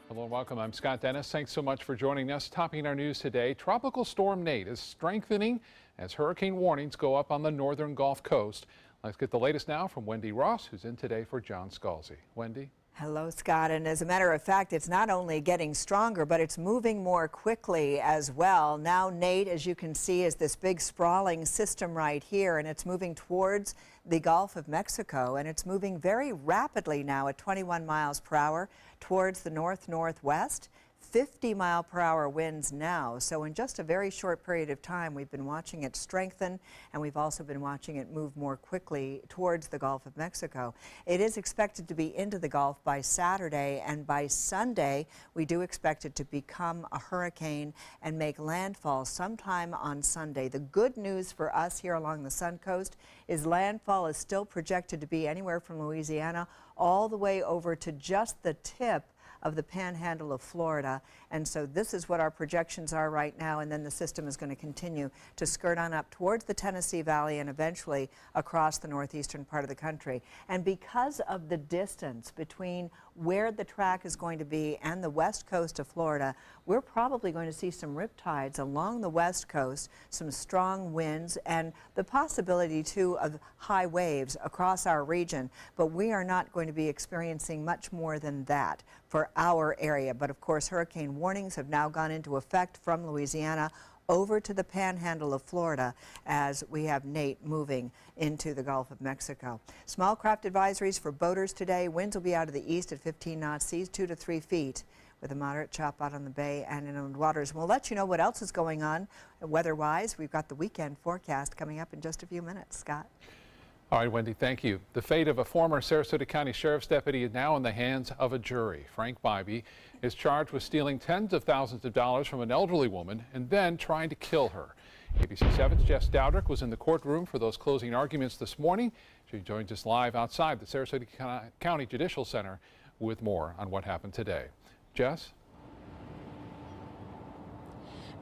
Hello and welcome. I'm Scott Dennis. Thanks so much for joining us. Topping our news today, Tropical Storm Nate is strengthening as hurricane warnings go up on the northern Gulf Coast. Let's get the latest now from Wendy Ross, who's in today for John Scalzi. Wendy? Hello, Scott. And as a matter of fact, it's not only getting stronger, but it's moving more quickly as well. Now, Nate, as you can see, is this big sprawling system right here, and it's moving towards the Gulf of Mexico, and it's moving very rapidly now at 21 miles per hour towards the north-northwest. 50-mile-per-hour winds now. So in just a very short period of time, we've been watching it strengthen, and we've also been watching it move more quickly towards the Gulf of Mexico. It is expected to be into the Gulf by Saturday, and by Sunday, we do expect it to become a hurricane and make landfall sometime on Sunday. The good news for us here along the Sun Coast is landfall is still projected to be anywhere from Louisiana all the way over to just the tip of the panhandle of Florida. And so this is what our projections are right now, and then the system is going to continue to skirt on up towards the Tennessee Valley and eventually across the northeastern part of the country. And because of the distance between where the track is going to be and the west coast of Florida, we're probably going to see some riptides along the west coast, some strong winds, and the possibility too of high waves across our region. But we are not going to be experiencing much more than that for our area. But of course, hurricane warnings have now gone into effect from Louisiana over to the panhandle of Florida as we have Nate moving into the Gulf of Mexico. Small craft advisories for boaters today. Winds will be out of the east at 15 knots, seas 2 to 3 feet, with a moderate chop out on the bay and inland waters. We'll let you know what else is going on weather-wise. We've got the weekend forecast coming up in just a few minutes. Scott? All right, Wendy, thank you. The fate of a former Sarasota County Sheriff's deputy is now in the hands of a jury. Frank Bybee is charged with stealing tens of thousands of dollars from an elderly woman and then trying to kill her. ABC 7's Jess Dowdrick was in the courtroom for those closing arguments this morning. She joins us live outside the Sarasota County Judicial Center with more on what happened today. Jess?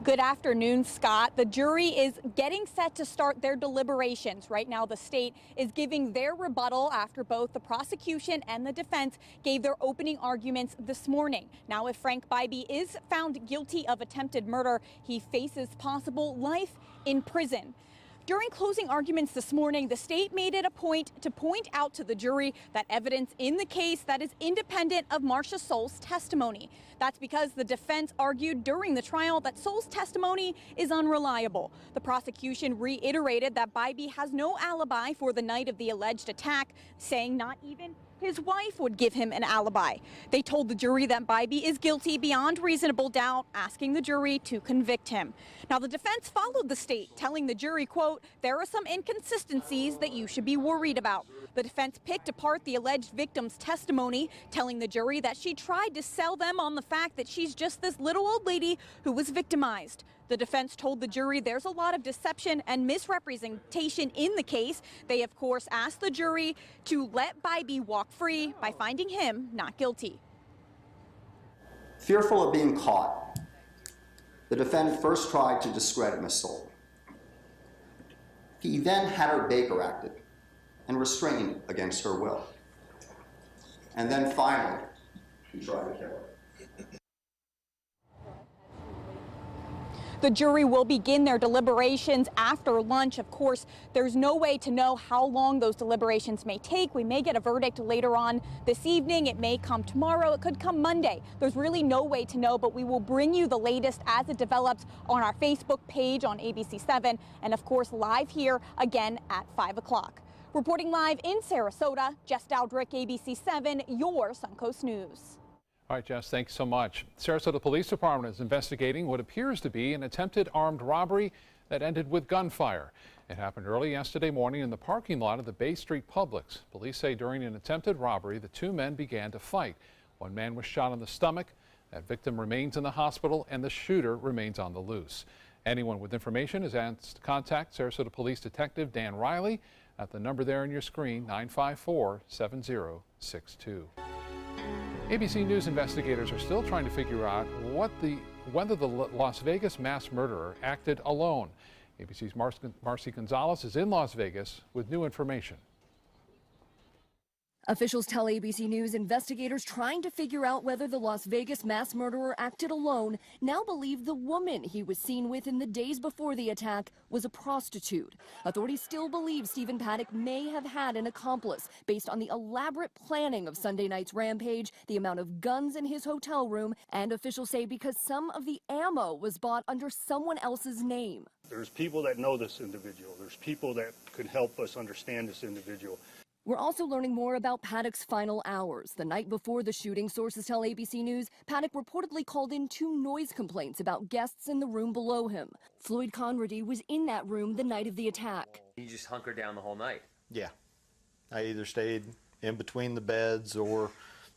Good afternoon, Scott. The jury is getting set to start their deliberations. Right now, the state is giving their rebuttal after both the prosecution and the defense gave their opening arguments this morning. Now, if Frank Bybee is found guilty of attempted murder, he faces possible life in prison. During closing arguments this morning, the state made it a point to point out to the jury that evidence in the case that is independent of Marcia Soul's testimony. That's because the defense argued during the trial that Soul's testimony is unreliable. The prosecution reiterated that Bybee has no alibi for the night of the alleged attack, saying not even his wife would give him an alibi. They told the jury that Bybee is guilty beyond reasonable doubt, asking the jury to convict him. Now, the defense followed the state, telling the jury, quote, "There are some inconsistencies that you should be worried about." The defense picked apart the alleged victim's testimony, telling the jury that she tried to sell them on the fact that she's just this little old lady who was victimized. The defense told the jury there's a lot of deception and misrepresentation in the case. They, of course, asked the jury to let Bybee walk free by finding him not guilty. Fearful of being caught, the defendant first tried to discredit Ms. Soul. He then had her Baker acted and restrained against her will. And then finally, he tried to kill her. The jury will begin their deliberations after lunch. Of course, there's no way to know how long those deliberations may take. We may get a verdict later on this evening. It may come tomorrow. It could come Monday. There's really no way to know, but we will bring you the latest as it develops on our Facebook page on ABC 7 and, of course, live here again at 5 o'clock. Reporting live in Sarasota, Jess Dowdrick, ABC 7, your Suncoast News. All right, Jess, thanks so much. Sarasota Police Department is investigating what appears to be an attempted armed robbery that ended with gunfire. It happened early yesterday morning in the parking lot of the Bay Street Publix. Police say during an attempted robbery, the two men began to fight. One man was shot in the stomach. That victim remains in the hospital, and the shooter remains on the loose. Anyone with information is asked to contact Sarasota Police Detective Dan Riley at the number there on your screen, 954-7062. ABC News investigators are still trying to figure out whether the Las Vegas mass murderer acted alone. ABC's Marcy Gonzalez is in Las Vegas with new information. Officials tell ABC News investigators trying to figure out whether the Las Vegas mass murderer acted alone now believe the woman he was seen with in the days before the attack was a prostitute. Authorities still believe Stephen Paddock may have had an accomplice based on the elaborate planning of Sunday night's rampage, the amount of guns in his hotel room, and officials say because some of the ammo was bought under someone else's name. There's people that know this individual. There's people that could help us understand this individual. We're also learning more about Paddock's final hours. The night before the shooting, sources tell ABC News, Paddock reportedly called in 2 noise complaints about guests in the room below him. Floyd Conrady was in that room the night of the attack. You just hunkered down the whole night? Yeah. I either stayed in between the beds or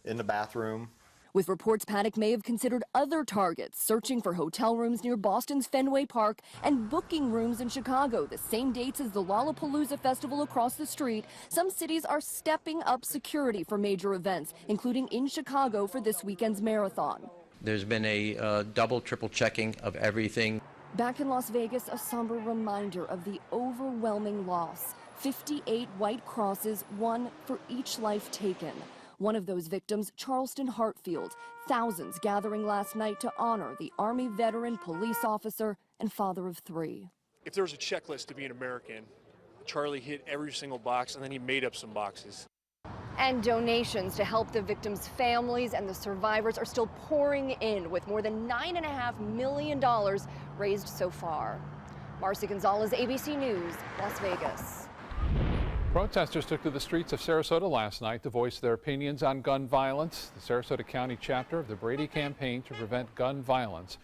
in the bathroom. With reports Paddock may have considered other targets, searching for hotel rooms near Boston's Fenway Park and booking rooms in Chicago, the same dates as the Lollapalooza festival across the street. Some cities are stepping up security for major events, including in Chicago for this weekend's marathon. There's been a double, triple checking of everything. Back in Las Vegas, a somber reminder of the overwhelming loss. 58 white crosses, 1 for each life taken. One of those victims, Charleston Hartfield. Thousands gathering last night to honor the Army veteran, police officer, and father of 3. If there was a checklist to be an American, Charlie hit every single box, and then he made up some boxes. And donations to help the victims' families and the survivors are still pouring in, with more than $9.5 million raised so far. Marcy Gonzalez, ABC News, Las Vegas. Protesters took to the streets of Sarasota last night to voice their opinions on gun violence. The Sarasota County chapter of the Brady Campaign to Prevent Gun Violence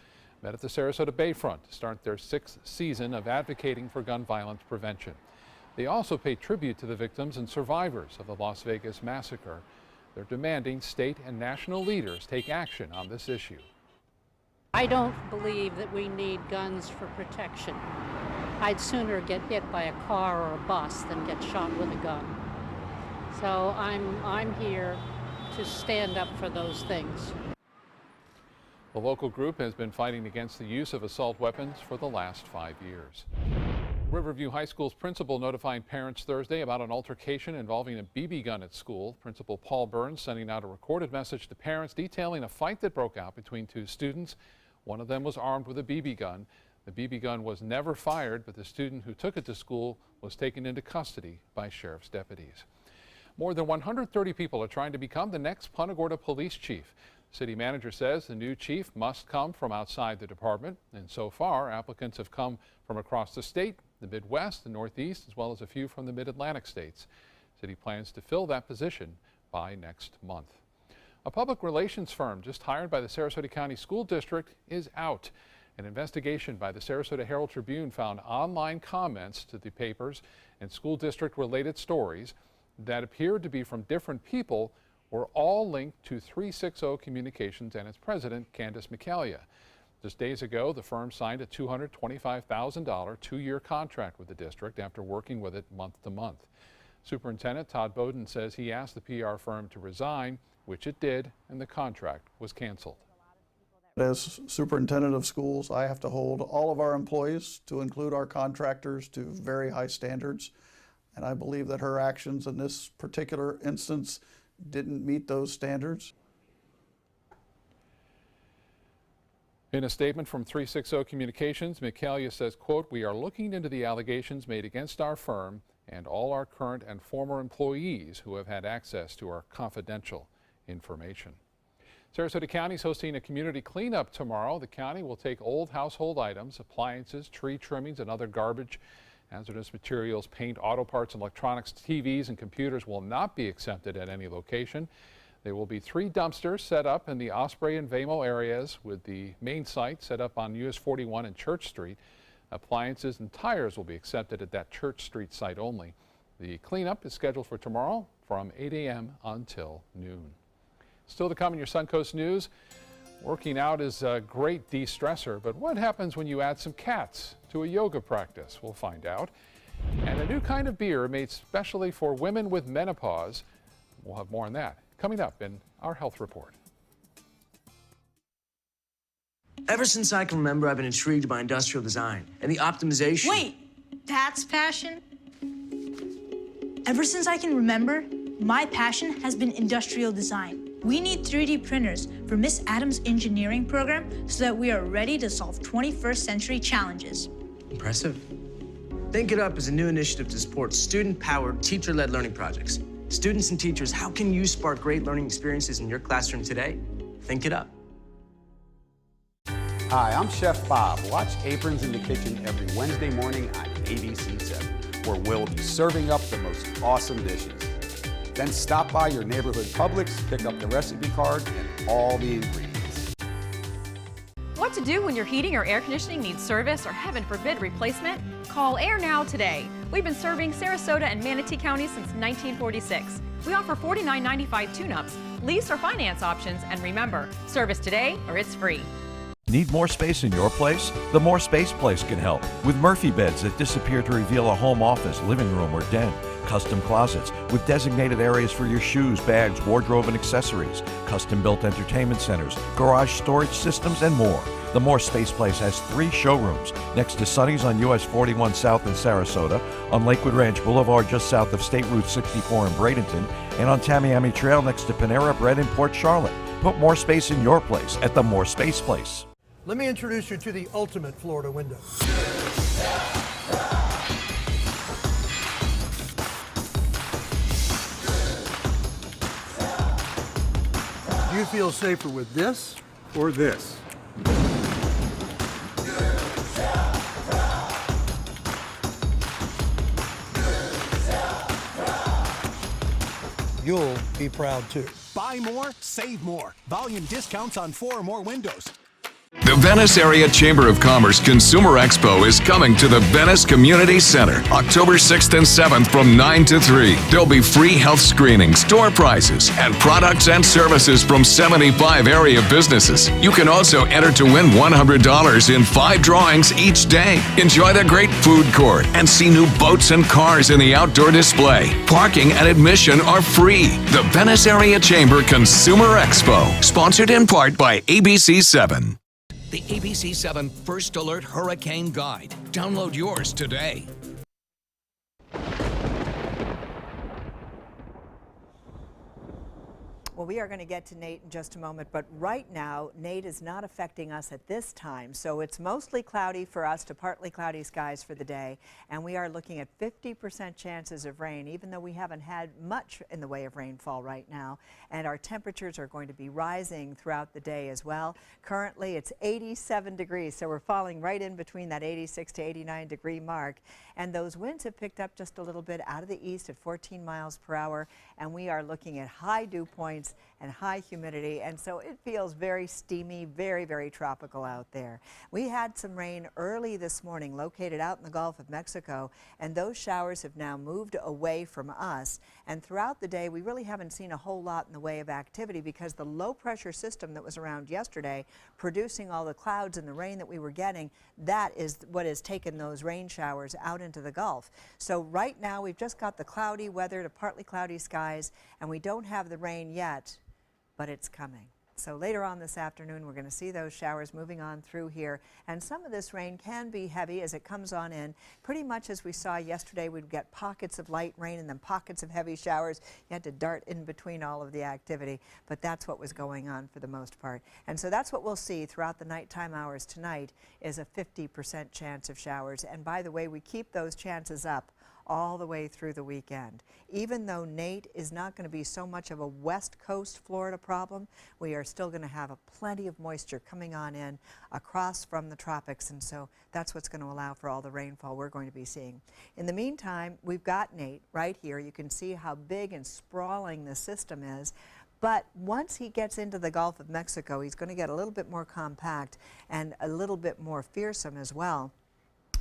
met at the Sarasota Bayfront to start their 6th season of advocating for gun violence prevention. They also pay tribute to the victims and survivors of the Las Vegas massacre. They're demanding state and national leaders take action on this issue. I don't believe that we need guns for protection. I'd sooner get hit by a car or a bus than get shot with a gun. So I'm here to stand up for those things. The local group has been fighting against the use of assault weapons for the last 5 years. Riverview High School's principal notifying parents Thursday about an altercation involving a BB gun at school. Principal Paul Burns sending out a recorded message to parents detailing a fight that broke out between 2 students. One of them was armed with a BB gun. The BB gun was never fired, but the student who took it to school was taken into custody by sheriff's deputies. More than 130 people are trying to become the next Punta Gorda police chief. City manager says the new chief must come from outside the department, and so far applicants have come from across the state, the Midwest, the Northeast, as well as a few from the Mid-Atlantic states. City plans to fill that position by next month. A public relations firm just hired by the Sarasota County School District is out. An investigation by the Sarasota Herald Tribune found online comments to the papers and school district related stories that appeared to be from different people were all linked to 360 Communications and its president, Candace McCallia. Just days ago, the firm signed a $225,000 2-year contract with the district after working with it month to month. Superintendent Todd Bowden says he asked the PR firm to resign, which it did, and the contract was canceled. As superintendent of schools, I have to hold all of our employees, to include our contractors, to very high standards. And I believe that her actions in this particular instance didn't meet those standards. In a statement from 360 Communications, McCallia says, quote, "We are looking into the allegations made against our firm and all our current and former employees who have had access to our confidential information." Sarasota County is hosting a community cleanup tomorrow. The county will take old household items, appliances, tree trimmings, and other garbage. Hazardous materials, paint, auto parts, electronics, TVs, and computers will not be accepted at any location. There will be 3 dumpsters set up in the Osprey and Vamo areas, with the main site set up on US 41 and Church Street. Appliances and tires will be accepted at that Church Street site only. The cleanup is scheduled for tomorrow from 8 a.m. until noon. Still to come in your Suncoast News, working out is a great de-stressor, but what happens when you add some cats to a yoga practice? We'll find out. And a new kind of beer made specially for women with menopause. We'll have more on that coming up in our health report. Ever since I can remember, I've been intrigued by industrial design and the optimization. Wait, that's passion? Ever since I can remember, My passion has been industrial design. We need 3D printers for Miss Adams' engineering program so that we are ready to solve 21st century challenges. Impressive. Think It Up is a new initiative to support student-powered, teacher-led learning projects. Students and teachers, how can you spark great learning experiences in your classroom today? Think It Up. Hi, I'm Chef Bob. Watch Aprons in the Kitchen every Wednesday morning on ABC7, where we'll be serving up the most awesome dishes. Then stop by your neighborhood Publix, pick up the recipe card and all the ingredients. What to do when your heating or air conditioning needs service or, heaven forbid, replacement? Call Air Now today. We've been serving Sarasota and Manatee County since 1946. We offer $49.95 tune-ups, lease or finance options, and remember, service today or it's free. Need more space in your place? The More Space Place can help with Murphy beds that disappear to reveal a home office, living room, or den. Custom closets with designated areas for your shoes, bags, wardrobe, and accessories. Custom-built entertainment centers, garage storage systems, and more. The More Space Place has 3 showrooms next to Sonny's on US 41 South in Sarasota, on Lakewood Ranch Boulevard just south of State Route 64 in Bradenton, and on Tamiami Trail next to Panera Bread in Port Charlotte. Put more space in your place at the More Space Place. Let me introduce you to the ultimate Florida window. Do you feel safer with this or this? You'll be proud too. Buy more, save more. Volume discounts on 4 or more windows. The Venice Area Chamber of Commerce Consumer Expo is coming to the Venice Community Center October 6th and 7th from 9 to 3. There'll be free health screenings, door prizes, and products and services from 75 area businesses. You can also enter to win $100 in 5 drawings each day. Enjoy the great food court and see new boats and cars in the outdoor display. Parking and admission are free. The Venice Area Chamber Consumer Expo, sponsored in part by ABC7. The ABC7 First Alert Hurricane Guide. Download yours today. Well, we are going to get to Nate in just a moment, but right now, Nate is not affecting us at this time. So it's mostly cloudy for us to partly cloudy skies for the day, and we are looking at 50% chances of rain, even though we haven't had much in the way of rainfall right now. And our temperatures are going to be rising throughout the day as well. Currently, it's 87 degrees, so we're falling right in between that 86 to 89 degree mark. And those winds have picked up just a little bit out of the east at 14 miles per hour, and we are looking at high dew points and high humidity, and so it feels very steamy, very, very tropical out there. We had some rain early this morning located out in the Gulf of Mexico, and those showers have now moved away from us. And throughout the day, we really haven't seen a whole lot in the way of activity because the low pressure system that was around yesterday producing all the clouds and the rain that we were getting, that is what has taken those rain showers out into the Gulf. So right now we've just got the cloudy weather to partly cloudy skies, and we don't have the rain yet, but it's coming. So later on this afternoon, we're going to see those showers moving on through here, and some of this rain can be heavy as it comes on in. Pretty much as we saw yesterday, we'd get pockets of light rain and then pockets of heavy showers. You had to dart in between all of the activity, but that's what was going on for the most part. And so that's what we'll see throughout the nighttime hours tonight, is a 50% chance of showers. And by the way, we keep those chances up all the way through the weekend. Even though Nate is not going to be so much of a West Coast Florida problem, we are still going to have plenty of moisture coming on in across from the tropics, and so that's what's going to allow for all the rainfall we're going to be seeing. In the meantime, we've got Nate right here. You can see how big and sprawling the system is. But once he gets into the Gulf of Mexico, he's going to get a little bit more compact and a little bit more fearsome as well,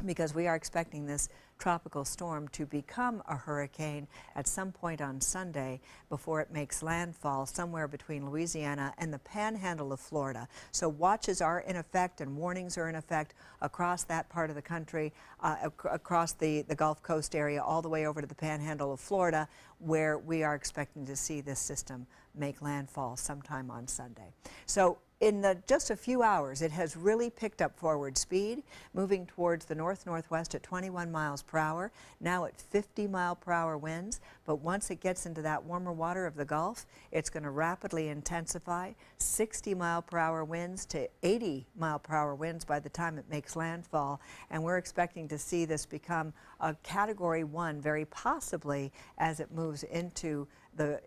because we are expecting this tropical storm to become a hurricane at some point on Sunday before it makes landfall somewhere between Louisiana and the panhandle of Florida. So watches are in effect and warnings are in effect across that part of the country, across the Gulf Coast area, all the way over to the panhandle of Florida, where we are expecting to see this system make landfall sometime on Sunday. So in just a few hours, it has really picked up forward speed, moving towards the north-northwest at 21 miles per hour, now at 50-mile-per-hour winds. But once it gets into that warmer water of the Gulf, it's going to rapidly intensify, 60-mile-per-hour winds to 80-mile-per-hour winds by the time it makes landfall. And we're expecting to see this become a Category 1 very possibly as it moves into the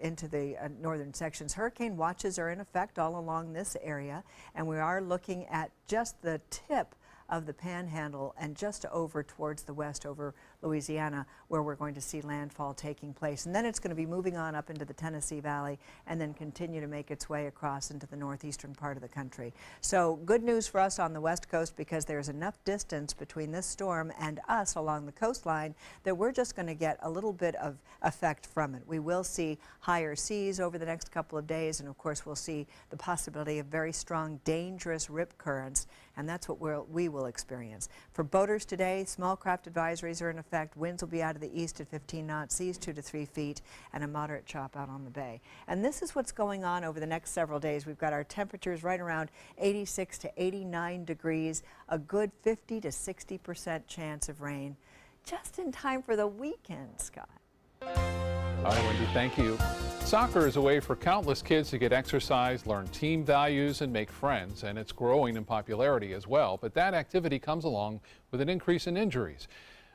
northern sections. Hurricane watches are in effect all along this area, and we are looking at just the tip of the Panhandle and just over towards the west over Louisiana, where we're going to see landfall taking place. And then it's going to be moving on up into the Tennessee Valley and then continue to make its way across into the northeastern part of the country. So good news for us on the west coast, because there's enough distance between this storm and us along the coastline that we're just going to get a little bit of effect from it. We will see higher seas over the next couple of days, and of course we'll see the possibility of very strong, dangerous rip currents, and that's what we will experience. For boaters today, small craft advisories are in effect. Winds will be out of the east at 15 knots, seas 2 to 3 feet, and a moderate chop out on the bay. And this is what's going on over the next several days. We've got our temperatures right around 86 to 89 degrees, a good 50 to 60% chance of rain, just in time for the weekend, Scott. All right, Wendy, thank you. Soccer is a way for countless kids to get exercise, learn team values, and make friends, and it's growing in popularity as well. But that activity comes along with an increase in injuries.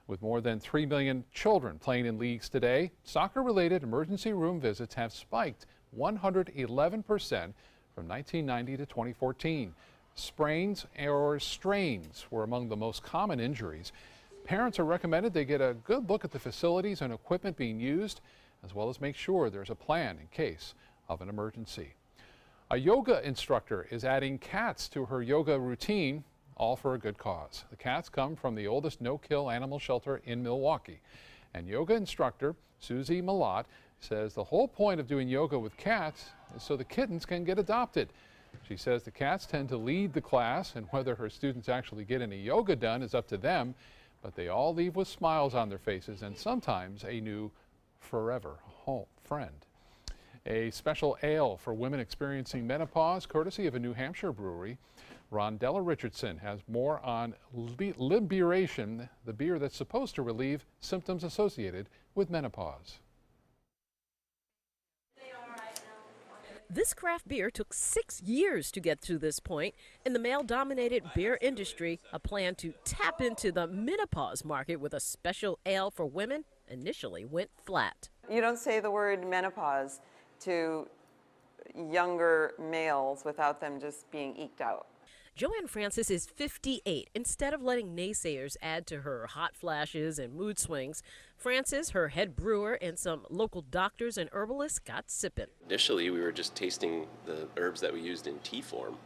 With more than 3 million children playing in leagues today, soccer-related emergency room visits have spiked 111% from 1990 to 2014. Sprains or strains were among the most common injuries. Parents are recommended they get a good look at the facilities and equipment being used, as well as make sure there's a plan in case of an emergency. A yoga instructor is adding cats to her yoga routine, all for a good cause. The cats come from the oldest no-kill animal shelter in Milwaukee. And yoga instructor Susie Malott says the whole point of doing yoga with cats is so the kittens can get adopted. She says the cats tend to lead the class, and whether her students actually get any yoga done is up to them, but they all leave with smiles on their faces and sometimes a new forever home friend. A special ale for women experiencing menopause, courtesy of a New Hampshire brewery. Rondella Richardson has more on Liberation, the beer that's supposed to relieve symptoms associated with menopause. This craft beer took 6 years to get to this point. In the male-dominated beer industry, a plan to tap into the menopause market with a special ale for women initially went flat. You don't say the word menopause to younger males without them just being eked out. Joanne Francis is 58. Instead of letting naysayers add to her hot flashes and mood swings, Francis, her head brewer, and some local doctors and herbalists got sipping. Initially, we were just tasting the herbs that we used in tea form,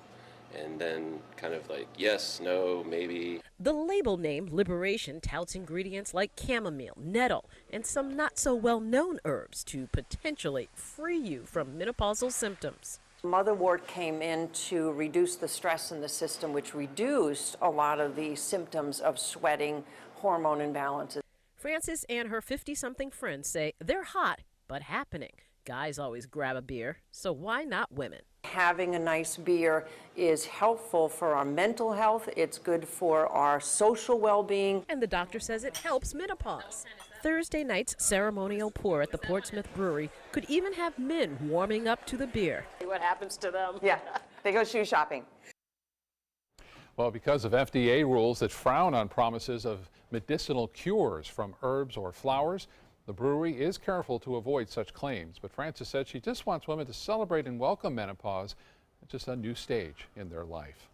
and then kind of like, yes, no, maybe. The label name Liberation touts ingredients like chamomile, nettle, and some not so well-known herbs to potentially free you from menopausal symptoms. Motherwort came in to reduce the stress in the system, which reduced a lot of the symptoms of sweating, hormone imbalances. Francis and her 50-something friends say they're hot, but happening. Guys always grab a beer, so why not women? Having a nice beer is helpful for our mental health. It's good for our social well-being. And the doctor says it helps menopause. Thursday night's ceremonial pour at the Portsmouth Brewery could even have men warming up to the beer. See what happens to them. Yeah, they go shoe shopping. Well, because of FDA rules that frown on promises of medicinal cures from herbs or flowers, the brewery is careful to avoid such claims. But Francis said she just wants women to celebrate and welcome menopause at just a new stage in their life.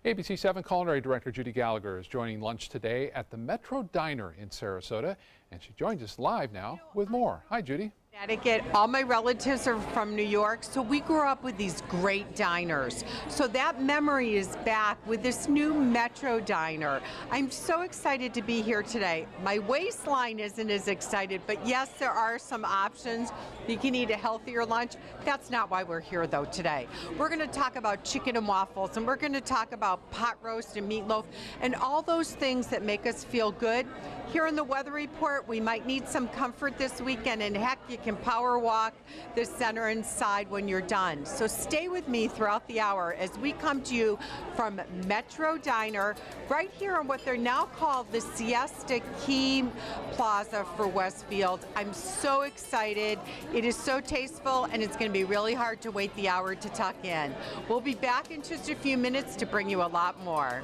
ABC 7 Culinary Director Judy Gallagher is joining lunch today at the Metro Diner in Sarasota, and she joins us live now with more. Hi, Judy. Connecticut. All my relatives are from New York, so we grew up with these great diners. So that memory is back with this new Metro Diner. I'm so excited to be here today. My waistline isn't as excited, but yes, there are some options. You can eat a healthier lunch. That's not why we're here, though, today. We're going to talk about chicken and waffles, and we're going to talk about pot roast and meatloaf, and all those things that make us feel good. Here in the weather report, we might need some comfort this weekend, and heck, you can power walk the center and side when you're done. So stay with me throughout the hour as we come to you from Metro Diner, right here on what they're now called the Siesta Key Plaza for Westfield. I'm so excited. It is so tasteful, and it's going to be really hard to wait the hour to tuck in. We'll be back in just a few minutes to bring you a lot more.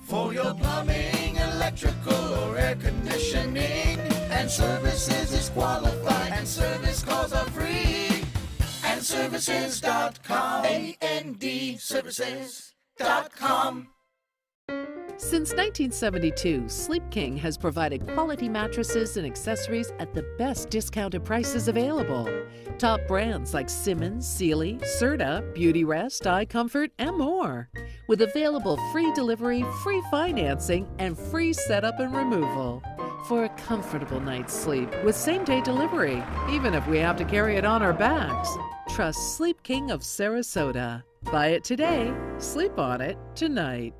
For your plumbing, electrical, or air conditioning, and services is qualified, and service calls are free. And services.com, A-N-D, services.com. Since 1972, Sleep King has provided quality mattresses and accessories at the best discounted prices available. Top brands like Simmons, Sealy, Serta, Beautyrest, iComfort, and more. With available free delivery, free financing, and free setup and removal. For a comfortable night's sleep with same-day delivery, even if we have to carry it on our backs. Trust Sleep King of Sarasota. Buy it today, sleep on it tonight.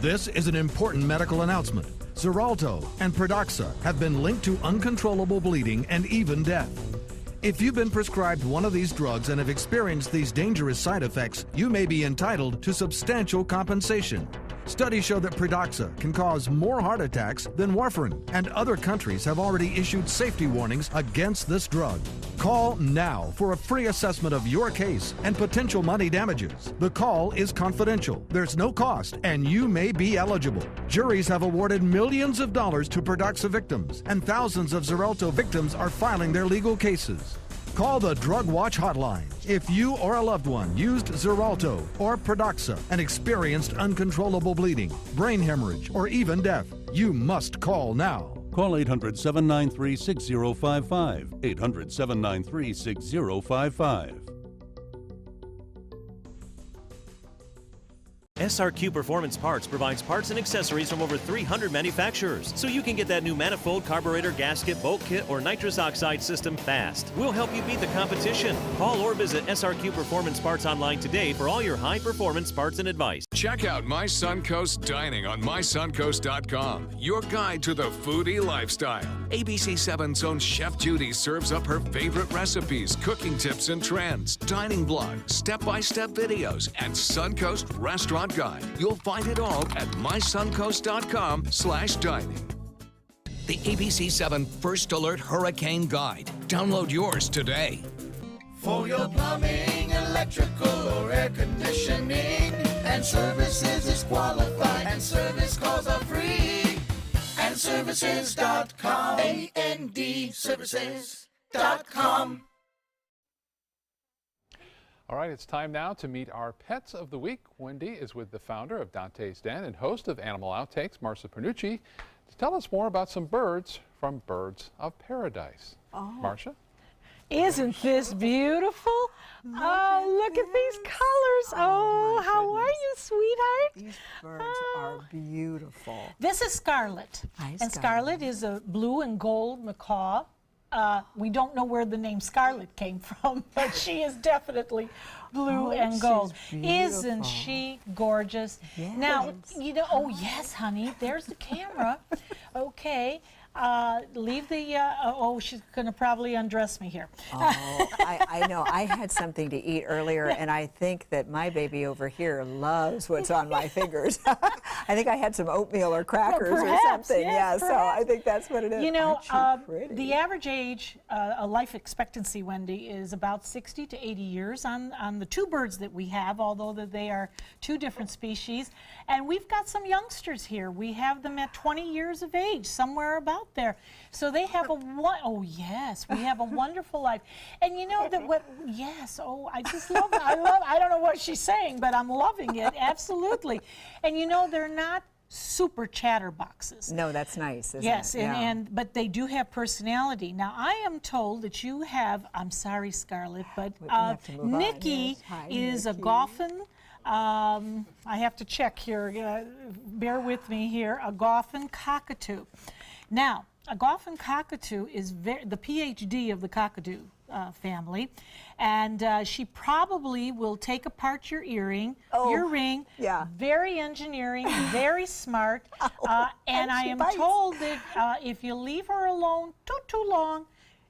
This is an important medical announcement. Xarelto and Pradaxa have been linked to uncontrollable bleeding and even death. If you've been prescribed one of these drugs and have experienced these dangerous side effects, you may be entitled to substantial compensation. Studies show that Pradaxa can cause more heart attacks than warfarin, and other countries have already issued safety warnings against this drug. Call now for a free assessment of your case and potential money damages. The call is confidential, there's no cost, and you may be eligible. Juries have awarded millions of dollars to Pradaxa victims, and thousands of Xarelto victims are filing their legal cases. Call the Drug Watch hotline if you or a loved one used Xarelto or Pradaxa and experienced uncontrollable bleeding, brain hemorrhage, or even death. You must call now. Call 800-793-6055. 800-793-6055. SRQ Performance Parts provides parts and accessories from over 300 manufacturers, so you can get that new manifold, carburetor, gasket, bolt kit, or nitrous oxide system fast. We'll help you beat the competition. Call or visit SRQ Performance Parts online today for all your high-performance parts and advice. Check out My Suncoast Dining on mysuncoast.com, your guide to the foodie lifestyle. ABC 7's own Chef Judy serves up her favorite recipes, cooking tips and trends, dining blogs, step-by-step videos, and Suncoast Restaurant Guide. You'll find it all at mysuncoast.com/dining. The ABC 7 First Alert Hurricane Guide. Download yours today. For your plumbing, electrical, or air conditioning, and services is qualified, and service calls are free. And services.com, A-N-D, services.com. All right, it's time now to meet our pets of the week. Wendy is with the founder of Dante's Den and host of Animal Outtakes, Marcia Pernucci, to tell us more about some birds from Birds of Paradise. Marcia? Isn't this beautiful? Look at these colors. Oh, how are you, sweetheart? These birds are beautiful. This is Scarlet. Hi, and Scarlet is a blue and gold macaw. We don't know where the name Scarlet came from, but she is definitely blue and gold. Isn't she gorgeous? Yes. Now, you know, oh yes, honey, there's the camera. Okay. Leave the, oh, she's going to probably undress me here. Oh, I know. I had something to eat earlier, and I think that my baby over here loves what's on my fingers. I think I had some oatmeal or crackers or something. Yes, so I think that's what it is. You know, the average age, a life expectancy, Wendy, is about 60 to 80 years on the two birds that we have, although that they are two different species. And we've got some youngsters here. We have them at 20 years of age, somewhere about there. So they have oh yes, we have a wonderful life. And you know that I just love it. I don't know what she's saying, but I'm loving it, absolutely. And you know, they're not super chatterboxes. No, that's nice, isn't yes, it? Yes, but they do have personality. Now, I am told that you have, I'm sorry, Scarlet, but Nikki is a Goffin. I have to check here, bear with me here, a Goffin cockatoo. Now, a Goffin cockatoo is the PhD of the cockatoo family, and she probably will take apart your earring, your ring. Yeah. Very engineering, very smart, and I am told that if you leave her alone too long,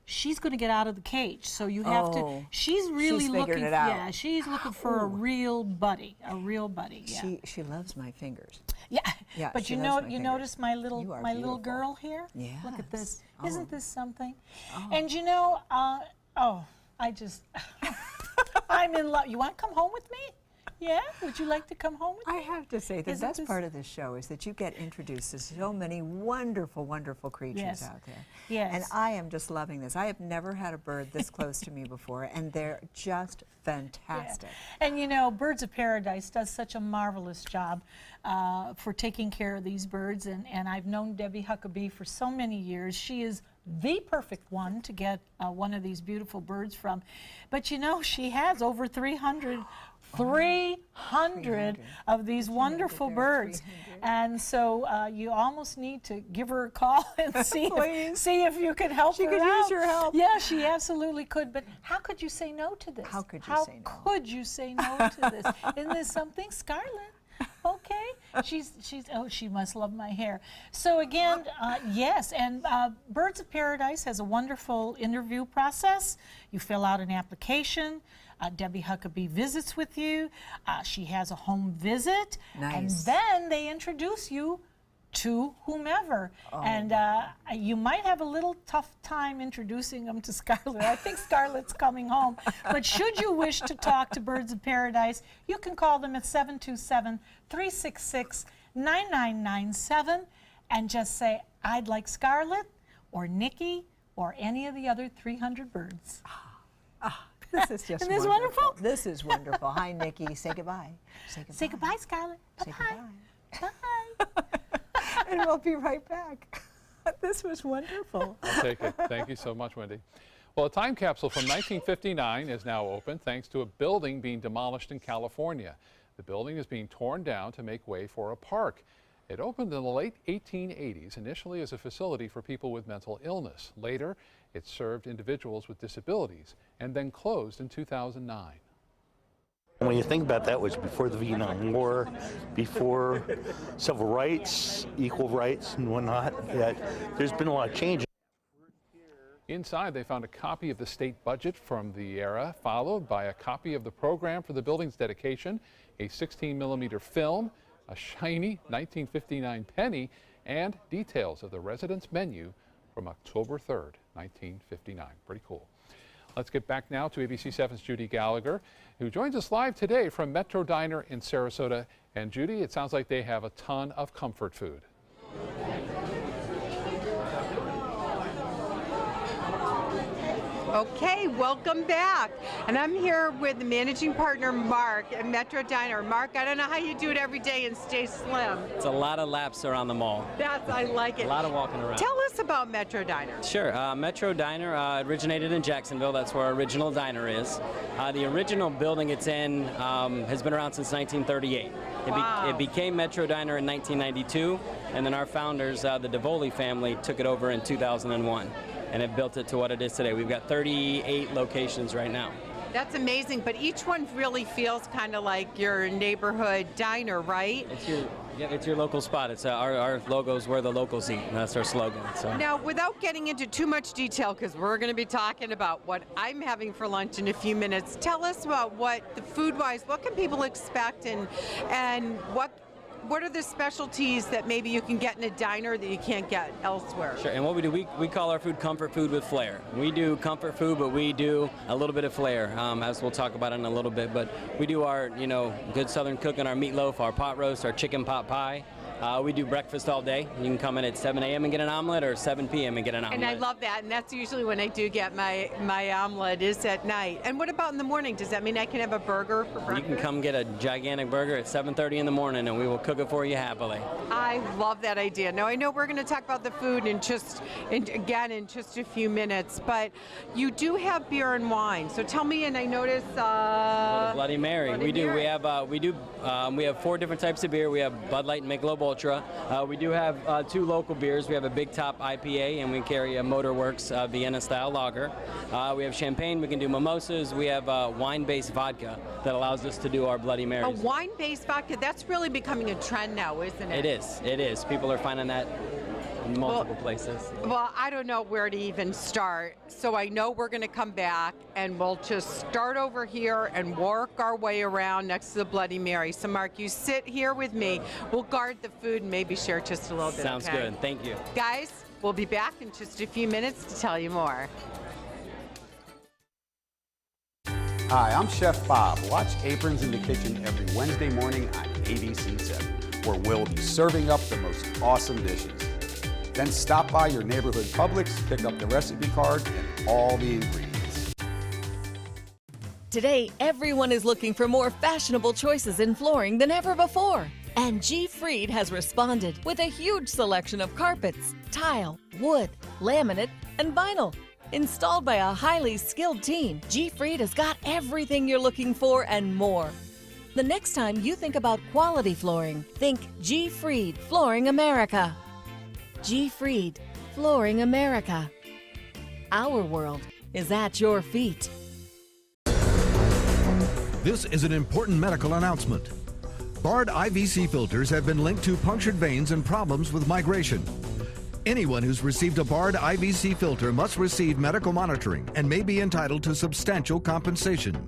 she's going to get out of the cage. So you have to. She's really looking. It out. Yeah, she's looking for a real buddy. A real buddy. Yeah. She loves my fingers. Yeah. But you notice my little girl here? Yeah. Look at this. Isn't this something? And you know, I'm in love. You want to come home with me? Yeah? Would you like to come home with me? I have to say, the best part of this show is that you get introduced to so many wonderful, wonderful creatures out there. Yes. And I am just loving this. I have never had a bird this close to me before, and they're just fantastic. Yeah. And you know, Birds of Paradise does such a marvelous job for taking care of these birds, and I've known Debbie Huckabee for so many years. She is the perfect one to get one of these beautiful birds from. But you know, she has over 300 of these wonderful birds. And so you almost need to give her a call and see if you can help her out. She could use your help. Yeah, she absolutely could. But how could you say no to this? How could you say no? To this? Isn't this something, Scarlett? Okay, she must love my hair. So again, yes, and Birds of Paradise has a wonderful interview process. You fill out an application. Debbie Huckabee visits with you. She has a home visit. Nice. And then they introduce you to whomever. And you might have a little tough time introducing them to Scarlett. I think Scarlett's coming home. But should you wish to talk to Birds of Paradise, you can call them at 727-366-9997 and just say, I'd like Scarlett or Nikki or any of the other 300 birds. This is just Isn't this wonderful? This is wonderful. Hi, Nikki. Say goodbye. Say goodbye, Scarlett. Say goodbye. Bye. And we'll be right back. This was wonderful. I'll take it. Thank you so much, Wendy. Well, a time capsule from 1959 is now open thanks to a building being demolished in California. The building is being torn down to make way for a park. It opened in the late 1880s, initially as a facility for people with mental illness. Later, it served individuals with disabilities and then closed in 2009. When you think about that, it was before the Vietnam War, before civil rights, equal rights and whatnot. There's been a lot of change. Inside, they found a copy of the state budget from the era, followed by a copy of the program for the building's dedication, a 16mm film, a shiny 1959 penny, and details of the residence menu from October 3rd, 1959. Pretty cool. Let's get back now to ABC 7's Judy Gallagher, who joins us live today from Metro Diner in Sarasota. And Judy, it sounds like they have a ton of comfort food. Okay, welcome back. And I'm here with the managing partner, Mark, at Metro Diner. Mark, I don't know how you do it every day and stay slim. It's a lot of laps around the mall. I like it. A lot of walking around. Tell us about Metro Diner. Sure. Metro Diner originated in Jacksonville. That's where our original diner is. The original building it's in has been around since 1938. It became Metro Diner in 1992, and then our founders, the DeVoli family, took it over in 2001. And have built it to what it is today. We've got 38 locations right now. That's amazing, but each one really feels kind of like your neighborhood diner, right? It's your local spot. It's our logo's where the locals eat, and that's our slogan. So. Now, without getting into too much detail, because we're going to be talking about what I'm having for lunch in a few minutes, tell us about what the food-wise, what can people expect, and what are the specialties that maybe you can get in a diner that you can't get elsewhere? Sure, and what we do, we call our food comfort food with flair. We do comfort food, but we do a little bit of flair, as we'll talk about in a little bit. But we do our, good Southern cooking, our meatloaf, our pot roast, our chicken pot pie. We do breakfast all day. You can come in at 7 a.m. and get an omelet, or 7 p.m. and get an omelet. And I love that, and that's usually when I do get my omelet is at night. And what about in the morning? Does that mean I can have a burger for breakfast? You can come get a gigantic burger at 7:30 in the morning, and we will cook it for you happily. I love that idea. Now, I know we're going to talk about the food in just a few minutes, but you do have beer and wine. So tell me, and I notice Bloody Mary. We have 4 different types of beer. We have Bud Light and Michelob Ultra. We do have 2 local beers. We have a Big Top IPA, and we carry a Motorworks Vienna-style lager. We have champagne. We can do mimosas. We have wine-based vodka that allows us to do our Bloody Marys. A wine-based vodka, that's really becoming a trend now, isn't it? It is. It is. People are finding that in multiple places. Well, I don't know where to even start, so I know we're going to come back and we'll just start over here and work our way around next to the Bloody Mary. So Mark, you sit here with me. We'll guard the food and maybe share just a little bit. Sounds okay? good. Thank you. Guys, we'll be back in just a few minutes to tell you more. Hi, I'm Chef Bob. Watch Aprons in the Kitchen every Wednesday morning on ABC7, where we'll be serving up the most awesome dishes. Then stop by your neighborhood Publix, pick up the recipe card and all the ingredients. Today, everyone is looking for more fashionable choices in flooring than ever before. And G. Fried has responded with a huge selection of carpets, tile, wood, laminate, and vinyl. Installed by a highly skilled team, G. Fried has got everything you're looking for and more. The next time you think about quality flooring, think G. Fried Flooring America. G. Fried Flooring America. Our world is at your feet. This is an important medical announcement. Bard IVC filters have been linked to punctured veins and problems with migration. Anyone who's received a Bard IVC filter must receive medical monitoring and may be entitled to substantial compensation.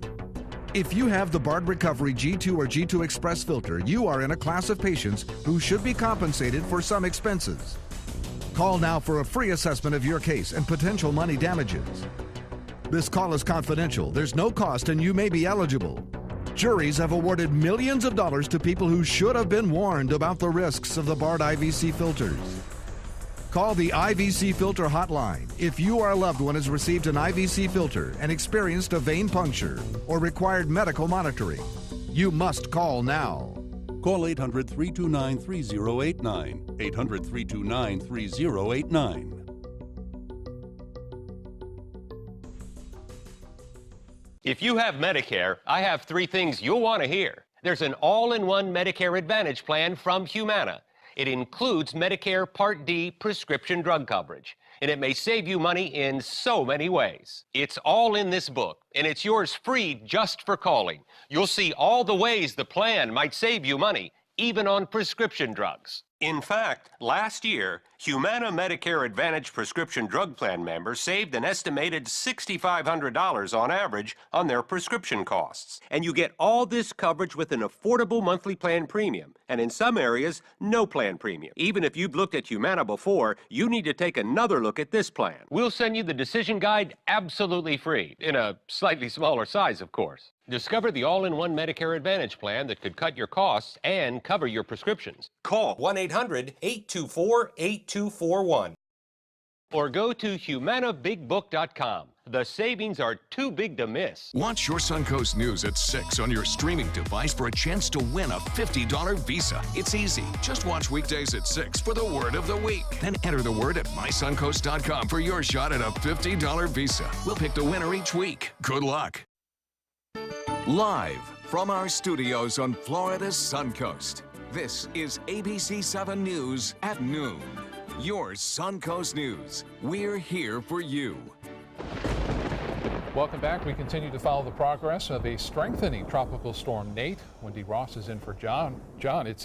If you have the Bard Recovery G2 or G2 Express filter, you are in a class of patients who should be compensated for some expenses. Call now for a free assessment of your case and potential money damages. This call is confidential, there's no cost, and you may be eligible. Juries have awarded millions of dollars to people who should have been warned about the risks of the Bard IVC filters. Call the IVC Filter Hotline if you or a loved one has received an IVC filter and experienced a vein puncture or required medical monitoring. You must call now. Call 800-329-3089. 800-329-3089. If you have Medicare, I have 3 things you'll want to hear. There's an all-in-one Medicare Advantage plan from Humana. It includes Medicare Part D prescription drug coverage, and it may save you money in so many ways. It's all in this book, and it's yours free just for calling. You'll see all the ways the plan might save you money, even on prescription drugs. In fact, last year, Humana Medicare Advantage prescription drug plan members saved an estimated $6,500 on average on their prescription costs. And you get all this coverage with an affordable monthly plan premium, and in some areas, no plan premium. Even if you've looked at Humana before, you need to take another look at this plan. We'll send you the decision guide absolutely free, in a slightly smaller size, of course. Discover the all-in-one Medicare Advantage plan that could cut your costs and cover your prescriptions. Call 1-800-824-8241 or go to humanabigbook.com. The savings are too big to miss. Watch your Suncoast News at 6 on your streaming device for a chance to win a $50 Visa. It's easy. Just watch weekdays at 6 for the word of the week. Then enter the word at mysuncoast.com for your shot at a $50 Visa. We'll pick the winner each week. Good luck. Live from our studios on Florida's Suncoast, this is ABC 7 News at noon. Your Suncoast News. We're here for you. Welcome back. We continue to follow the progress of a strengthening tropical storm Nate. Wendy Ross is in for John. John, it's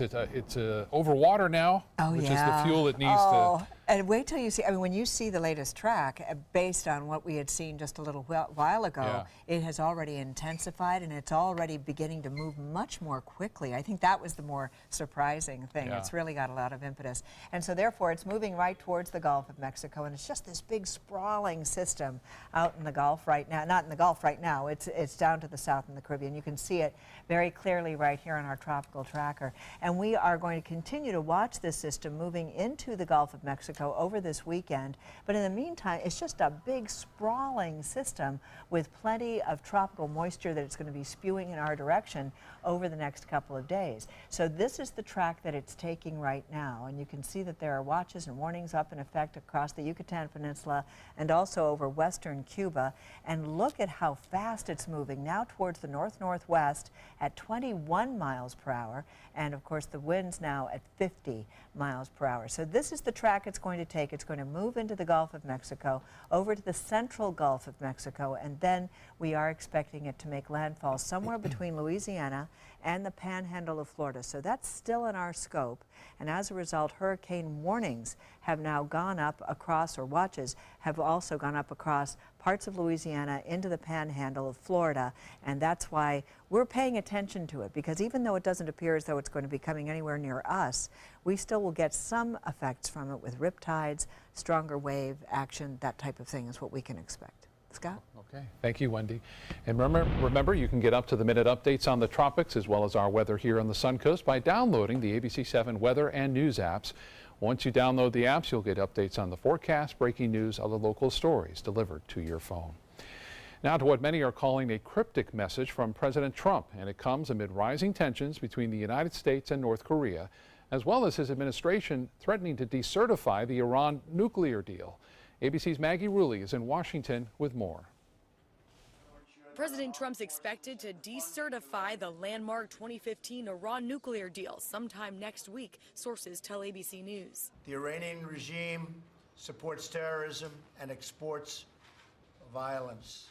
over water now, which is the fuel it needs to. And wait till you see, I mean, when you see the latest track, based on what we had seen just a little while ago, it has already intensified and it's already beginning to move much more quickly. I think that was the more surprising thing. It's really got a lot of impetus. And so therefore, it's moving right towards the Gulf of Mexico, and it's just this big sprawling system out in the Gulf right now. Not in the Gulf right now, it's down to the south in the Caribbean. You can see it very clearly right here on our tropical tracker. And we are going to continue to watch this system moving into the Gulf of Mexico Mexico over this weekend. But in the meantime, it's just a big sprawling system with plenty of tropical moisture that it's going to be spewing in our direction over the next couple of days. So this is the track that it's taking right now, and you can see that there are watches and warnings up in effect across the Yucatan Peninsula and also over western Cuba. And look at how fast it's moving now towards the north-northwest at 21 miles per hour, and of course the winds now at 50 miles per hour. So this is the track it's going to take. It's going to move into the Gulf of Mexico, over to the central Gulf of Mexico, and then we are expecting it to make landfall somewhere between Louisiana and the panhandle of Florida. So that's still in our scope, and as a result, hurricane warnings have now gone up across, or watches have also gone up across parts of Louisiana into the panhandle of Florida, and that's why we're paying attention to it, because even though it doesn't appear as though it's going to be coming anywhere near us, we still will get some effects from it with riptides, stronger wave action, that type of thing is what we can expect. Scott? Okay, thank you, Wendy. And remember, you can get up-to-the-minute updates on the tropics as well as our weather here on the Suncoast by downloading the ABC7 weather and news apps. Once you download the apps, you'll get updates on the forecast, breaking news, other local stories delivered to your phone. Now to what many are calling a cryptic message from President Trump, and it comes amid rising tensions between the United States and North Korea, as well as his administration threatening to decertify the Iran nuclear deal. ABC's Maggie Rulli is in Washington with more. President Trump's expected to decertify the landmark 2015 Iran nuclear deal sometime next week, sources tell ABC News. The Iranian regime supports terrorism and exports violence.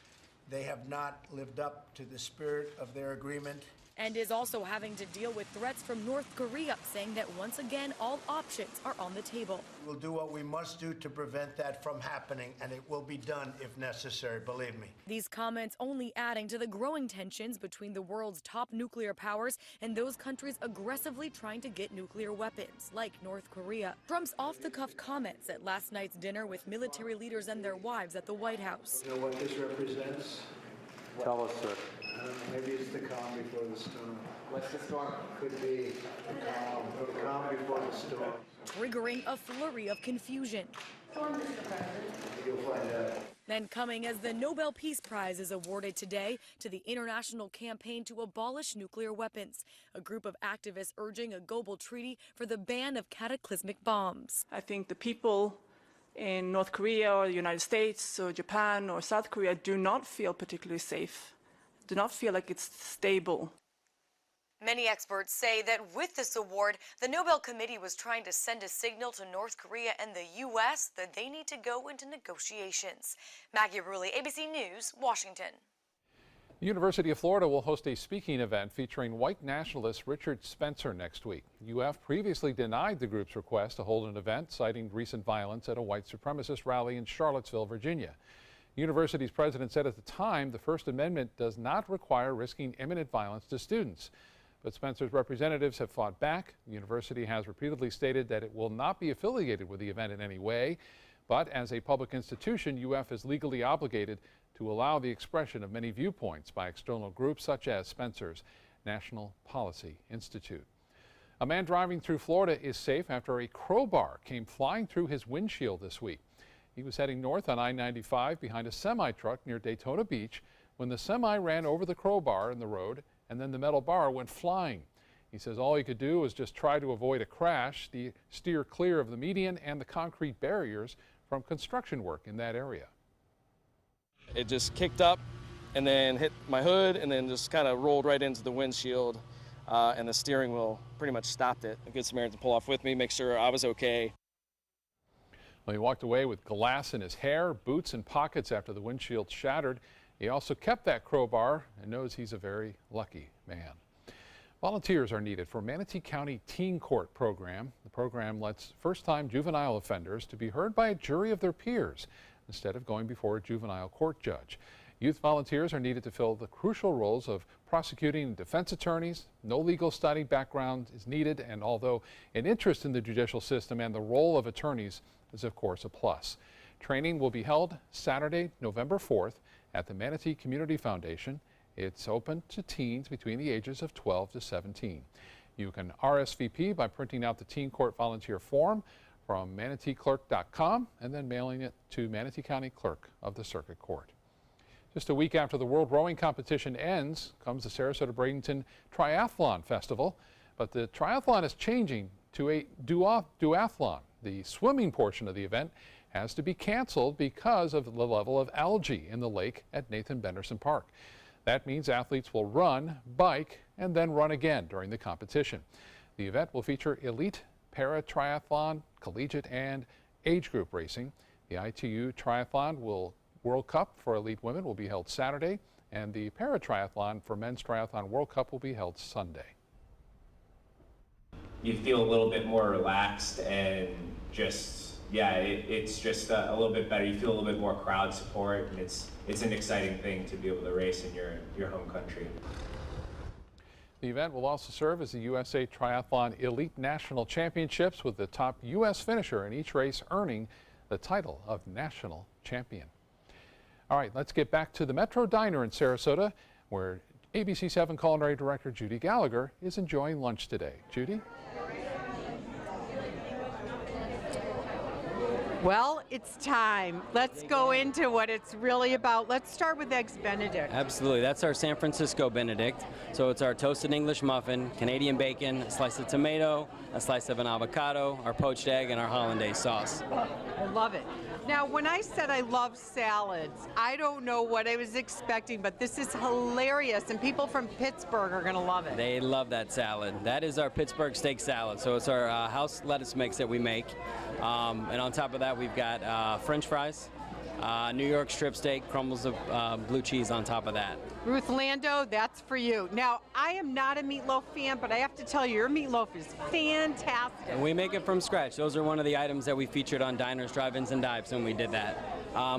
They have not lived up to the spirit of their agreement. And is also having to deal with threats from North Korea, saying that once again, all options are on the table. We'll do what we must do to prevent that from happening, and it will be done if necessary, believe me. These comments only adding to the growing tensions between the world's top nuclear powers and those countries aggressively trying to get nuclear weapons, like North Korea. Trump's off-the-cuff comments at last night's dinner with military leaders and their wives at the White House. You know what this represents? Tell us, sir. Maybe it's the calm before the storm. What's the storm? Could be the calm before the storm. Triggering a flurry of confusion. You'll find out. Then coming as the Nobel Peace Prize is awarded today to the International Campaign to Abolish Nuclear Weapons, a group of activists urging a global treaty for the ban of cataclysmic bombs. I think the people in North Korea or the United States or Japan or South Korea do not feel particularly safe, do not feel like it's stable. Many experts say that with this award, the Nobel Committee was trying to send a signal to North Korea and the U.S. that they need to go into negotiations. Maggie Rulli, ABC News, Washington. The University of Florida will host a speaking event featuring white nationalist Richard Spencer next week. UF previously denied the group's request to hold an event, citing recent violence at a white supremacist rally in Charlottesville, Virginia. The university's president said at the time the First Amendment does not require risking imminent violence to students. But Spencer's representatives have fought back. The university has repeatedly stated that it will not be affiliated with the event in any way. But as a public institution, UF is legally obligated to allow the expression of many viewpoints by external groups such as Spencer's National Policy Institute. A man driving through Florida is safe after a crowbar came flying through his windshield this week. He was heading north on I-95 behind a semi-truck near Daytona Beach when the semi ran over the crowbar in the road, and then the metal bar went flying. He says all he could do was just try to avoid a crash, steer clear of the median and the concrete barriers from construction work in that area. It just kicked up and then hit my hood and then just kind of rolled right into the windshield, and the steering wheel pretty much stopped it. A Good Samaritan pulled off with me, make sure I was okay. Well, he walked away with glass in his hair, boots, and pockets after the windshield shattered. He also kept that crowbar and knows he's a very lucky man. Volunteers are needed for Manatee County Teen Court program. The program lets first-time juvenile offenders to be heard by a jury of their peers instead of going before a juvenile court judge. Youth volunteers are needed to fill the crucial roles of prosecuting and defense attorneys. No legal study background is needed, and although an interest in the judicial system and the role of attorneys is of course a plus. Training will be held Saturday, November 4th at the Manatee Community Foundation. It's open to teens between the ages of 12 to 17. You can RSVP by printing out the Teen Court volunteer form from manateeclerk.com and then mailing it to Manatee County Clerk of the Circuit Court. Just a week after the World Rowing Competition ends comes the Sarasota-Bradenton Triathlon Festival, but the triathlon is changing to a duathlon. The swimming portion of the event has to be canceled because of the level of algae in the lake at Nathan Benderson Park. That means athletes will run, bike, and then run again during the competition. The event will feature elite para-triathlon, collegiate, and age group racing. The ITU Triathlon World Cup for elite women will be held Saturday, and the para-triathlon for men's triathlon World Cup will be held Sunday. You feel a little bit more relaxed and just, yeah, it's just a little bit better. You feel a little bit more crowd support, and it's an exciting thing to be able to race in your home country. The event will also serve as the USA Triathlon Elite National Championships, with the top U.S. finisher in each race earning the title of National Champion. All right, let's get back to the Metro Diner in Sarasota, where ABC 7 Culinary Director Judy Gallagher is enjoying lunch today. Judy? Well, it's time. Let's go into what it's really about. Let's start with Eggs Benedict. Absolutely. That's our San Francisco Benedict. So it's our toasted English muffin, Canadian bacon, a slice of tomato, a slice of an avocado, our poached egg, and our hollandaise sauce. I love it. Now, when I said I love salads, I don't know what I was expecting, but this is hilarious, and people from Pittsburgh are going to love it. They love that salad. That is our Pittsburgh steak salad. So it's our house lettuce mix that we make. And on top of that, we've got French fries, New York strip steak, crumbles of blue cheese on top of that. Ruth Lando, that's for you. Now, I am not a meatloaf fan, but I have to tell you, your meatloaf is fantastic. And we make it from scratch. Those are one of the items that we featured on Diners, Drive-Ins, and Dives when we did that.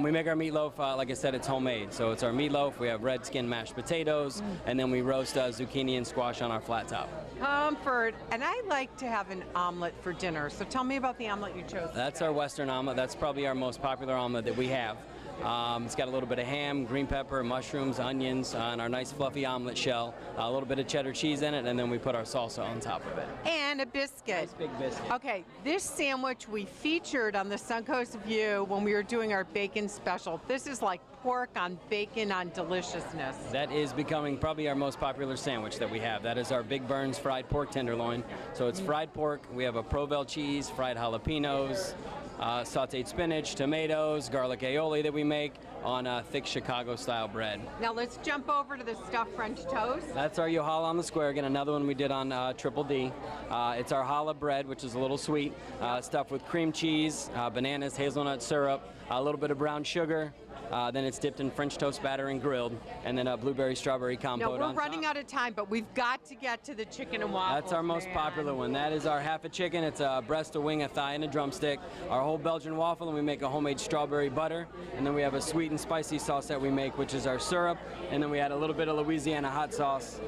We make our meatloaf, like I said, it's homemade. So it's our meatloaf, we have red skin mashed potatoes, and then we roast zucchini and squash on our flat top. Comfort. And I like to have an omelet for dinner. So tell me about the omelet you chose. That's our Western omelet. That's probably our most popular omelet that we have. It's got a little bit of ham, green pepper, mushrooms, onions, and our nice fluffy omelet shell, a little bit of cheddar cheese in it, and then we put our salsa on top of it. And a biscuit. Nice big biscuit. Okay, this sandwich we featured on the Suncoast View when we were doing our bacon special. This is like pork on bacon on deliciousness. That is becoming probably our most popular sandwich that we have. That is our Big Burns fried pork tenderloin. So it's fried pork. We have a Provel cheese, fried jalapenos, sauteed spinach, tomatoes, garlic aioli that we make on thick Chicago-style bread. Now let's jump over to the stuffed French toast. That's our Yohala on the square. Again, another one we did on Triple D. It's our challah bread, which is a little sweet, stuffed with cream cheese, bananas, hazelnut syrup, a little bit of brown sugar. Then it's dipped in French toast batter and grilled, and then a blueberry strawberry compote on top. No, we're running out of time, but we've got to get to the chicken and waffles. That's our most popular one. That is our half a chicken. It's a breast, a wing, a thigh, and a drumstick. Our whole Belgian waffle, and we make a homemade strawberry butter. And then we have a sweet and spicy sauce that we make, which is our syrup. And then we add a little bit of Louisiana hot sauce,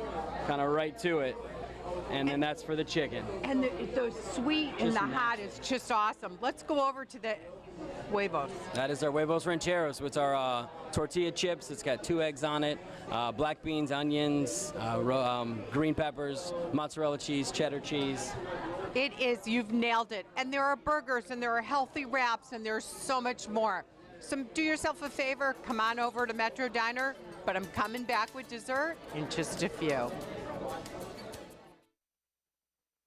kind of right to it. And then that's for the chicken. And the sweet and the hot is just awesome. Let's go over to the huevos. That is our huevos rancheros. It's our tortilla chips. It's got 2 eggs on it, black beans, onions, green peppers, mozzarella cheese, cheddar cheese. It is, you've nailed it. And there are burgers, and there are healthy wraps, and there's so much more. So do yourself a favor, come on over to Metro Diner, but I'm coming back with dessert in just a few.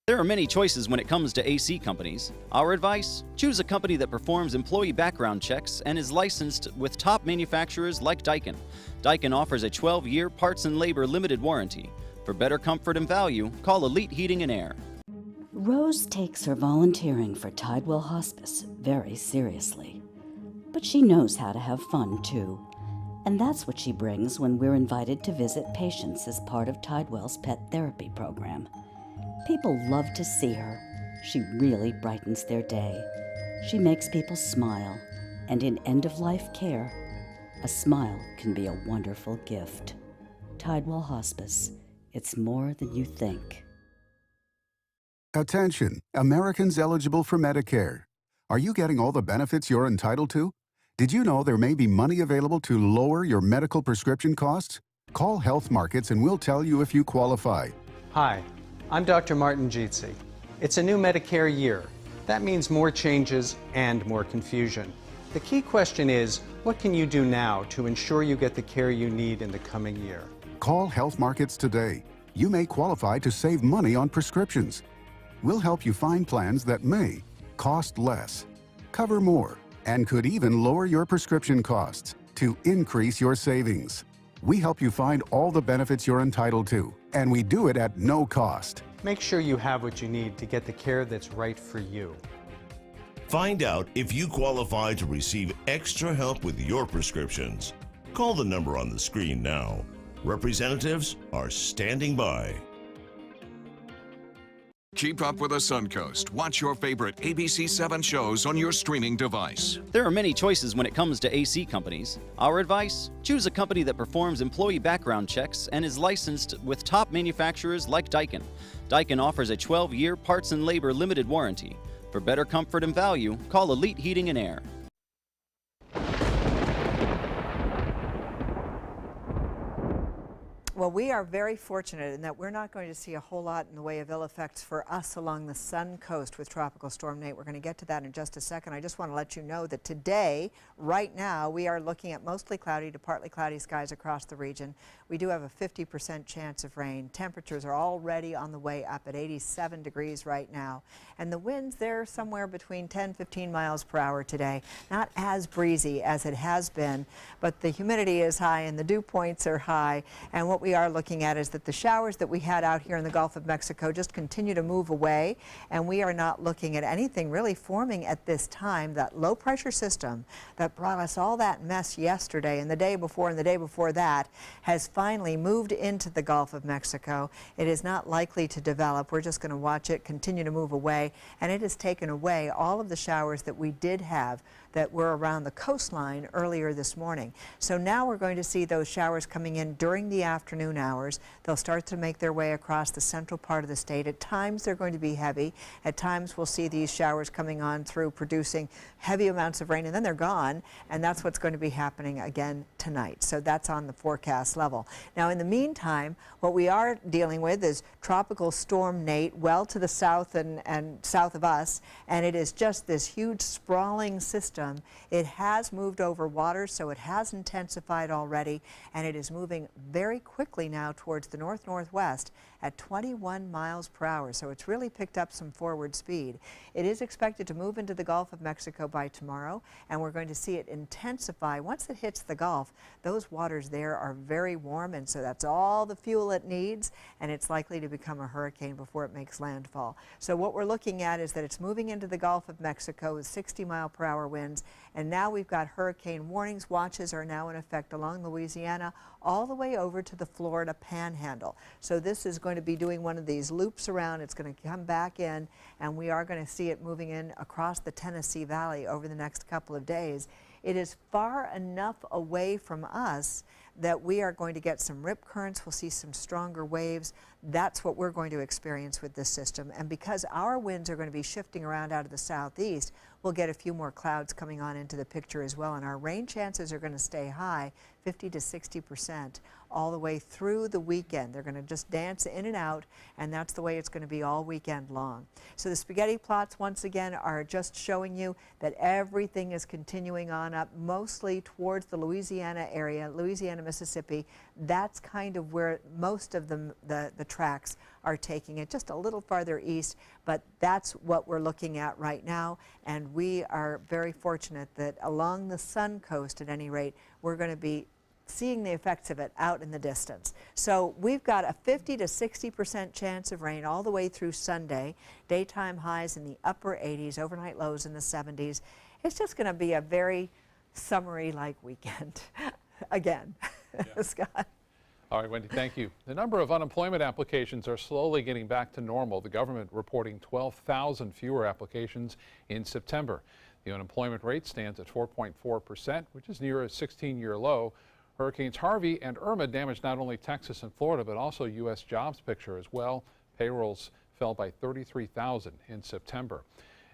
There are many choices when it comes to AC companies. Our advice? Choose a company that performs employee background checks and is licensed with top manufacturers like Daikin. Daikin offers a 12-year parts and labor limited warranty. For better comfort and value, call Elite Heating and Air. Rose takes her volunteering for Tidewell Hospice very seriously. But she knows how to have fun, too. And that's what she brings when we're invited to visit patients as part of Tidewell's pet therapy program. People love to see her. She really brightens their day. She makes people smile. And in end-of-life care, a smile can be a wonderful gift. Tidewell Hospice. It's more than you think. Attention, Americans eligible for Medicare. Are you getting all the benefits you're entitled to? Did you know there may be money available to lower your medical prescription costs? Call Health Markets and we'll tell you if you qualify. Hi, I'm Dr. Martin Jeetzy. It's a new Medicare year, That means more changes and more confusion. The key question is, what can you do now to ensure you get the care you need in the coming year? Call Health Markets today. You may qualify to save money on prescriptions. We'll help you find plans that may cost less, cover more, and could even lower your prescription costs to increase your savings. We help you find all the benefits you're entitled to, and we do it at no cost. Make sure you have what you need to get the care that's right for you. Find out if you qualify to receive extra help with your prescriptions. Call the number on the screen now. Representatives are standing by. Keep up with the Suncoast. Watch your favorite ABC7 shows on your streaming device. There are many choices when it comes to AC companies. Our advice? Choose a company that performs employee background checks and is licensed with top manufacturers like Daikin. Daikin offers a 12-year parts and labor limited warranty. For better comfort and value, call Elite Heating and Air. Well, we are very fortunate in that we're not going to see a whole lot in the way of ill effects for us along the Sun Coast with Tropical Storm Nate. We're going to get to that in just a second. I just want to let you know that today, right now, we are looking at mostly cloudy to partly cloudy skies across the region. We do have a 50% chance of rain. Temperatures are already on the way up at 87 degrees right now. And the winds, they're somewhere between 10-15 miles per hour today. Not as breezy as it has been, but the humidity is high and the dew points are high. And what we are looking at is that the showers that we had out here in the Gulf of Mexico just continue to move away, and we are not looking at anything really forming at this time. That low pressure system that brought us all that mess yesterday and the day before that has finally moved into the Gulf of Mexico. It is not likely to develop. We're just going to watch it continue to move away, and it has taken away all of the showers that we did have that were around the coastline earlier this morning. So now we're going to see those showers coming in during the afternoon hours. They'll start to make their way across the central part of the state. At times they're going to be heavy. At times we'll see these showers coming on through producing heavy amounts of rain, and then they're gone, and that's what's going to be happening again tonight. So that's on the forecast level. Now in the meantime, what we are dealing with is Tropical Storm Nate well to the south and south of us, and it is just this huge sprawling system. It has moved over water, so it has intensified already, and it is moving very quickly now towards the north-northwest at 21 miles per hour. So it's really picked up some forward speed. It is expected to move into the Gulf of Mexico by tomorrow, and we're going to see it intensify. Once it hits the Gulf, those waters there are very warm, and so that's all the fuel it needs, and it's likely to become a hurricane before it makes landfall. So what we're looking at is that it's moving into the Gulf of Mexico with 60-mile-per-hour winds, and now we've got hurricane warnings. Watches are now in effect along Louisiana all the way over to the Florida Panhandle. So this is going to be doing one of these loops around. It's going to come back in, and we are going to see it moving in across the Tennessee Valley over the next couple of days. It is far enough away from us that we are going to get some rip currents. We'll see some stronger waves. That's what we're going to experience with this system. And because our winds are going to be shifting around out of the southeast, we'll get a few more clouds coming on into the picture as well. And our rain chances are going to stay high, 50 to 60%, all the way through the weekend. They're going to just dance in and out, and that's the way it's going to be all weekend long. So the spaghetti plots, once again, are just showing you that everything is continuing on up, mostly towards the Louisiana area, Louisiana, Mississippi. That's kind of where most of the tracks are taking it, just a little farther east, but that's what we're looking at right now, and we are very fortunate that along the Sun Coast, at any rate, we're going to be seeing the effects of it out in the distance. So we've got a 50 to 60% chance of rain all the way through Sunday, daytime highs in the upper 80s, overnight lows in the 70s. It's just going to be a very summery-like weekend again. Yeah. Scott. All right, Wendy, thank you. The number of unemployment applications are slowly getting back to normal. The government reporting 12,000 fewer applications in September. The unemployment rate stands at 4.4%, which is near a 16-year low. Hurricanes Harvey and Irma damaged not only Texas and Florida, but also U.S. jobs picture as well. Payrolls fell by 33,000 in September.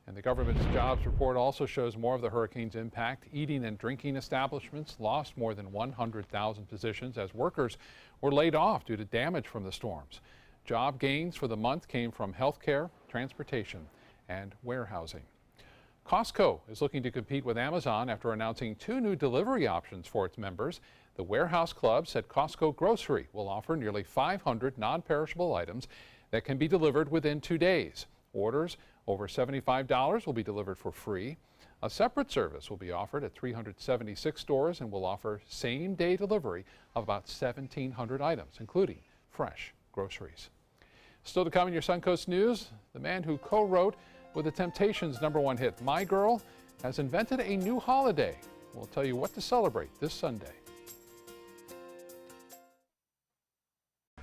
And the government's jobs report also shows more of the hurricane's impact. Eating and drinking establishments lost more than 100,000 positions as workers were laid off due to damage from the storms. Job gains for the month came from healthcare, transportation, and warehousing. Costco is looking to compete with Amazon after announcing 2 new delivery options for its members. The Warehouse Club said Costco Grocery will offer nearly 500 non-perishable items that can be delivered within 2 days. Orders over $75 will be delivered for free. A separate service will be offered at 376 stores and will offer same-day delivery of about 1,700 items, including fresh groceries. Still to come in your Suncoast News, the man who co-wrote with the Temptations' #1 hit, My Girl, has invented a new holiday. We'll tell you what to celebrate this Sunday.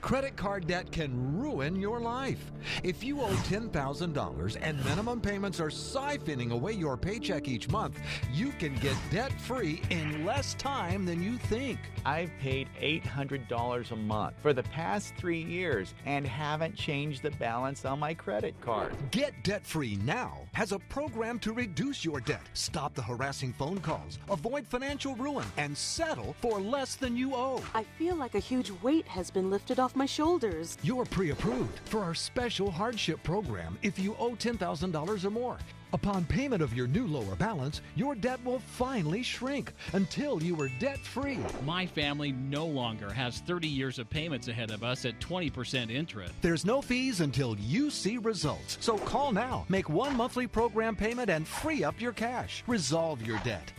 Credit card debt can ruin your life. If you owe $10,000 and minimum payments are siphoning away your paycheck each month, you can get debt-free in less time than you think. I've paid $800 a month for the past 3 years and haven't changed the balance on my credit card. Get debt-free now has a program to reduce your debt, stop the harassing phone calls, avoid financial ruin, and settle for less than you owe. I feel like a huge weight has been lifted off my shoulders. You're pre-approved for our special hardship program if you owe $10,000 or more. Upon payment of your new lower balance, your debt will finally shrink until you are debt-free. My family no longer has 30 years of payments ahead of us at 20% interest. There's no fees until you see results. So call now, make one monthly program payment, and free up your cash. Resolve your debt.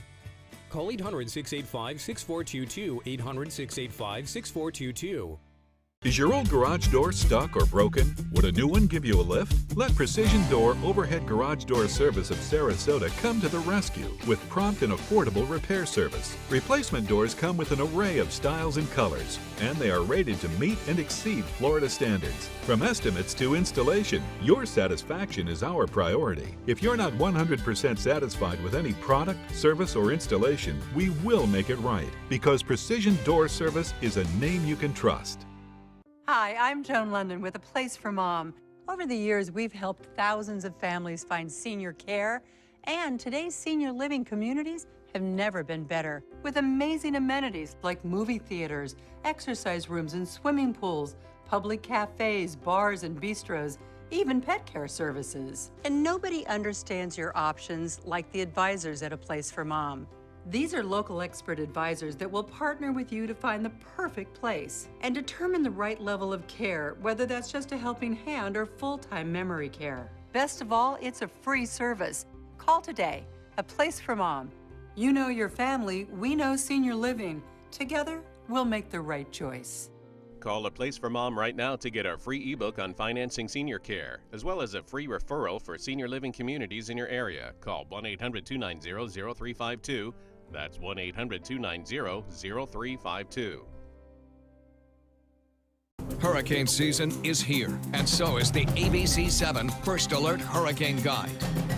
Call 800-685-6422, 800-685-6422. Is your old garage door stuck or broken? Would a new one give you a lift? Let Precision Door Overhead Garage Door Service of Sarasota come to the rescue with prompt and affordable repair service. Replacement doors come with an array of styles and colors, and they are rated to meet and exceed Florida standards. From estimates to installation, your satisfaction is our priority. If you're not 100% satisfied with any product, service, or installation, we will make it right, because Precision Door Service is a name you can trust. Hi, I'm Joan London with A Place for Mom. Over the years, we've helped thousands of families find senior care, and today's senior living communities have never been better. With amazing amenities like movie theaters, exercise rooms and swimming pools, public cafes, bars and bistros, even pet care services. And nobody understands your options like the advisors at A Place for Mom. These are local expert advisors that will partner with you to find the perfect place and determine the right level of care, whether that's just a helping hand or full-time memory care. Best of all, it's a free service. Call today, A Place for Mom. You know your family, we know senior living. Together, we'll make the right choice. Call A Place for Mom right now to get our free ebook on financing senior care, as well as a free referral for senior living communities in your area. Call 1-800-290-0352. That's 1-800-290-0352. Hurricane season is here, and so is the ABC7 First Alert Hurricane Guide.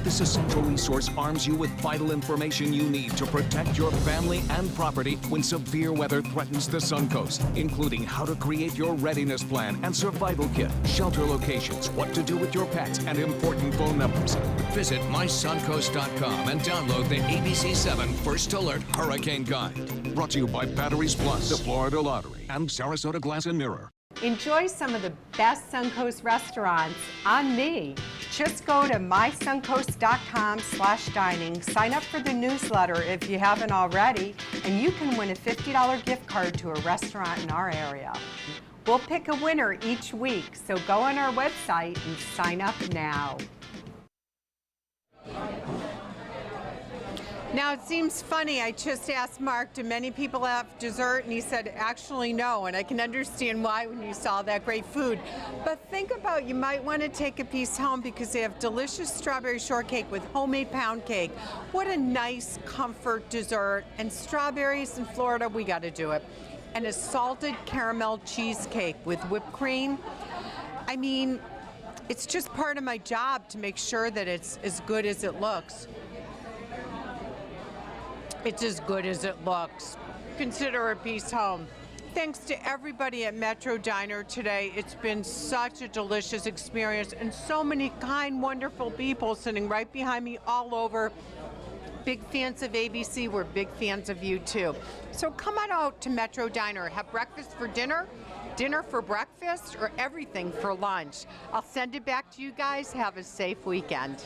This essential resource arms you with vital information you need to protect your family and property when severe weather threatens the Suncoast, including how to create your readiness plan and survival kit, shelter locations, what to do with your pets, and important phone numbers. Visit mysuncoast.com and download the ABC7 First Alert Hurricane Guide. Brought to you by Batteries Plus, the Florida Lottery, and Sarasota Glass and Mirror. Enjoy some of the best Suncoast restaurants on me. Just go to mysuncoast.com/dining, sign up for the newsletter if you haven't already, and you can win a $50 gift card to a restaurant in our area. We'll pick a winner each week, so go on our website and sign up now. Now, it seems funny, I just asked Mark, do many people have dessert? And he said, actually, no. And I can understand why when you saw that great food. But think about, you might want to take a piece home because they have delicious strawberry shortcake with homemade pound cake. What a nice comfort dessert. And strawberries in Florida, we got to do it. And a salted caramel cheesecake with whipped cream. I mean, it's just part of my job to make sure that it's as good as it looks. It's as good as it looks. Consider a piece home. Thanks to everybody at Metro Diner today. It's been such a delicious experience and so many kind, wonderful people sitting right behind me all over. big fans of ABC. We're big fans of you too. So come on out to Metro Diner. Have breakfast for dinner, dinner for breakfast, or everything for lunch. I'll send it back to you guys. Have a safe weekend.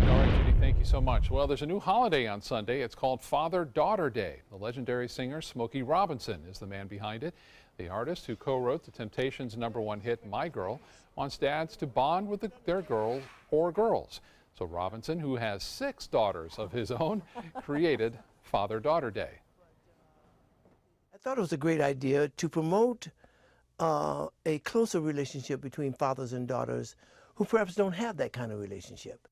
All right, Judy, thank you so much. Well, there's a new holiday on Sunday. It's called Father-Daughter Day. The legendary singer Smokey Robinson is the man behind it. The artist who co-wrote the Temptations' #1 hit, My Girl, wants dads to bond with their girl or girls. So Robinson, who has 6 daughters of his own, created Father-Daughter Day. I thought it was a great idea to promote a closer relationship between fathers and daughters who perhaps don't have that kind of relationship.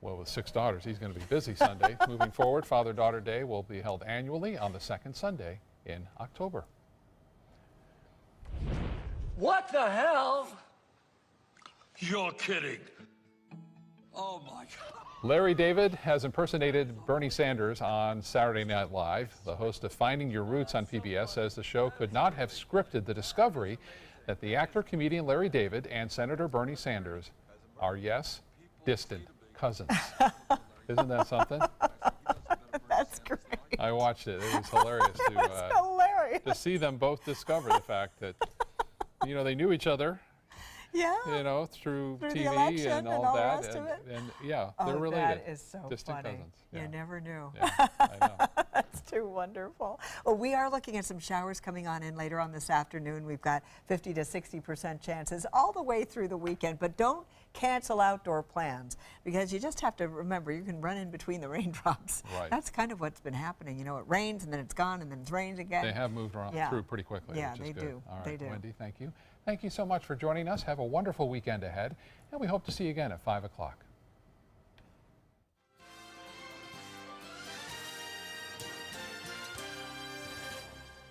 Well, with 6 daughters, he's going to be busy Sunday. Moving forward, Father-Daughter Day will be held annually on the 2nd Sunday in October. What the hell? You're kidding. Oh my God. Larry David has impersonated Bernie Sanders on Saturday Night Live. The host of Finding Your Roots on PBS says the show could not have scripted the discovery that the actor-comedian Larry David and Senator Bernie Sanders are, yes, distant cousins. Isn't that something? That's great. I watched it. It was hilarious to see them both discover the fact that, you know, they knew each other. Yeah. You know, through the TV election and all the that. rest of it. And yeah, Oh, they're related. that is so Distant funny. cousins. You never knew. Yeah, I know. That's too wonderful. Well, we are looking at some showers coming on in later on this afternoon. We've got 50 to 60% chances all the way through the weekend, but don't cancel outdoor plans because you just have to remember you can run in between the raindrops. Right. That's kind of what's been happening. You know, it rains and then it's gone and then it rains again. They have moved around through pretty quickly, Yeah, which is they good. do. All right, They do. Wendy, thank you. Thank you so much for joining us. Have a wonderful weekend ahead, and we hope to see you again at 5 o'clock.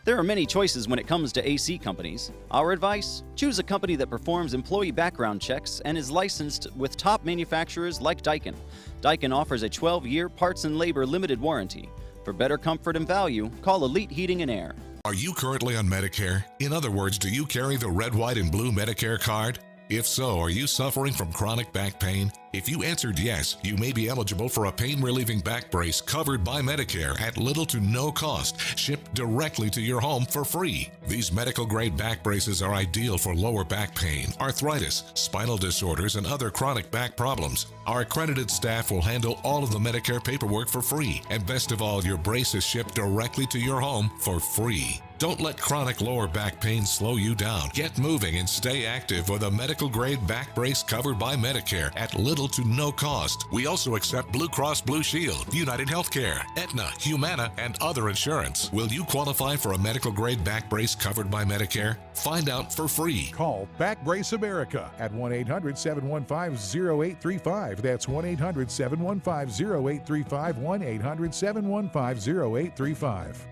There are many choices when it comes to AC companies. Our advice? Choose a company that performs employee background checks and is licensed with top manufacturers like Daikin. Daikin offers a 12-year parts and labor limited warranty. For better comfort and value, call Elite Heating and Air. Are you currently on Medicare? In other words, do you carry the red, white, and blue Medicare card? If so, are you suffering from chronic back pain? If you answered yes, you may be eligible for a pain-relieving back brace covered by Medicare at little to no cost, shipped directly to your home for free. These medical-grade back braces are ideal for lower back pain, arthritis, spinal disorders, and other chronic back problems. Our accredited staff will handle all of the Medicare paperwork for free, and best of all, your brace is shipped directly to your home for free. Don't let chronic lower back pain slow you down. Get moving and stay active with a medical-grade back brace covered by Medicare at little to no cost. We also accept Blue Cross Blue Shield, United Healthcare, Aetna, Humana, and other insurance. Will you qualify for a medical-grade back brace covered by Medicare? Find out for free. Call Back Brace America at 1-800-715-0835. That's 1-800-715-0835, 1-800-715-0835.